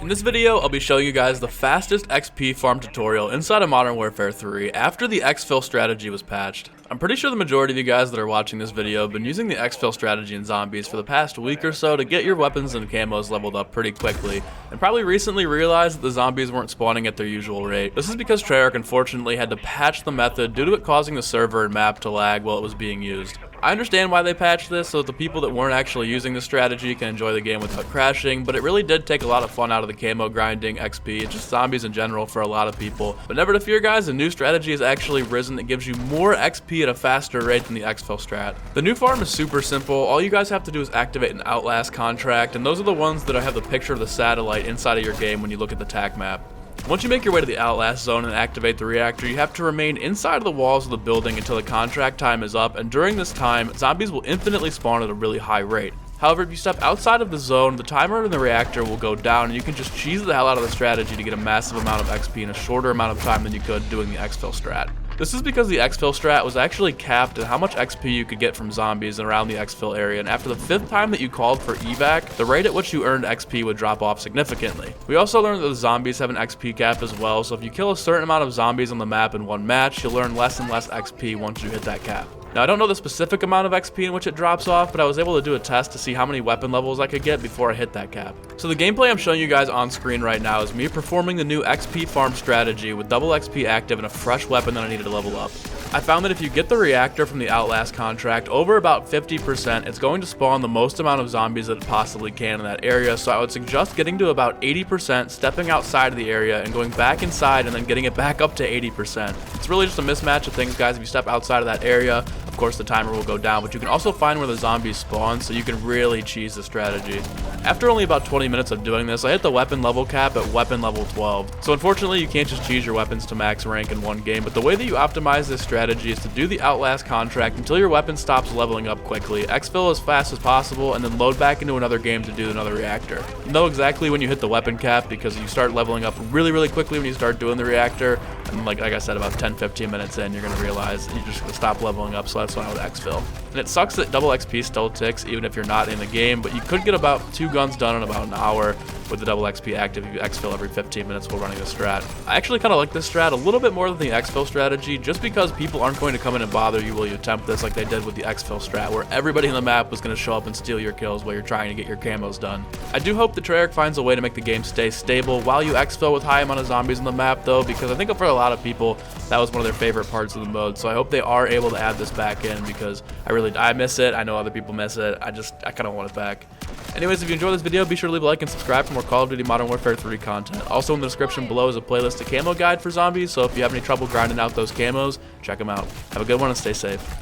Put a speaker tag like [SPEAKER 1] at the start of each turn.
[SPEAKER 1] In this video, I'll be showing you guys the fastest XP farm tutorial inside of Modern Warfare 3 after the EXFIL strategy was patched. I'm pretty sure the majority of you guys that are watching this video have been using the EXFIL strategy in zombies for the past week or so to get your weapons and camos leveled up pretty quickly, and probably recently realized that the zombies weren't spawning at their usual rate. This is because Treyarch unfortunately had to patch the method due to it causing the server and map to lag while it was being used. I understand why they patched this so that the people that weren't actually using the strategy can enjoy the game without crashing, but it really did take a lot of fun out of the camo grinding, XP, and just zombies in general for a lot of people. But never to fear guys, a new strategy has actually risen that gives you more XP at a faster rate than the EXFIL strat. The new farm is super simple. All you guys have to do is activate an Outlast contract, and those are the ones that have the picture of the satellite inside of your game when you look at the TAC map. Once you make your way to the Outlast zone and activate the reactor, you have to remain inside of the walls of the building until the contract time is up, and during this time, zombies will infinitely spawn at a really high rate. However, if you step outside of the zone, the timer in the reactor will go down, and you can just cheese the hell out of the strategy to get a massive amount of XP in a shorter amount of time than you could doing the EXFIL strat. This is because the EXFIL strat was actually capped at how much XP you could get from zombies around the EXFIL area, and after the 5th time that you called for evac, the rate at which you earned XP would drop off significantly. We also learned that the zombies have an XP cap as well, so if you kill a certain amount of zombies on the map in one match, you'll earn less and less XP once you hit that cap. Now, I don't know the specific amount of XP in which it drops off, but I was able to do a test to see how many weapon levels I could get before I hit that cap. So the gameplay I'm showing you guys on screen right now is me performing the new XP farm strategy with double XP active and a fresh weapon that I needed to level up. I found that if you get the reactor from the Outlast contract over about 50%, it's going to spawn the most amount of zombies that it possibly can in that area, so I would suggest getting to about 80%, stepping outside of the area, and going back inside and then getting it back up to 80%. It's really just a mismatch of things, guys. If you step outside of that area, of course the timer will go down, but you can also find where the zombies spawn, so you can really cheese the strategy. After only about 20 minutes of doing this, I hit the weapon level cap at weapon level 12. So unfortunately, you can't just cheese your weapons to max rank in one game, but the way that you optimize this strategy is to do the Outlast contract until your weapon stops leveling up quickly, exfil as fast as possible, and then load back into another game to do another reactor. You know exactly when you hit the weapon cap because you start leveling up really quickly when you start doing the reactor, and like I said, about 10-15 minutes in, you're going to realize you're just going to stop leveling up, so that's why I would exfil. And it sucks that double XP still ticks even if you're not in the game, but you could get about 2 guns done in about an hour with the double XP active if you exfil every 15 minutes while running the strat. I actually kind of like this strat a little bit more than the exfil strategy, just because people aren't going to come in and bother you while you attempt this like they did with the exfil strat, where everybody in the map was going to show up and steal your kills while you're trying to get your camos done. I do hope that Treyarch finds a way to make the game stay stable while you exfil with high amount of zombies on the map though, because I think for a lot of people that was one of their favorite parts of the mode, so I hope they are able to add this back in because I miss it. I know other people miss it. I kind of want it back. Anyways, if you enjoyed this video, be sure to leave a like and subscribe for more Call of Duty Modern Warfare 3 content. Also in the description below is a playlist to camo guide for zombies, so if you have any trouble grinding out those camos, check them out. Have a good one and stay safe.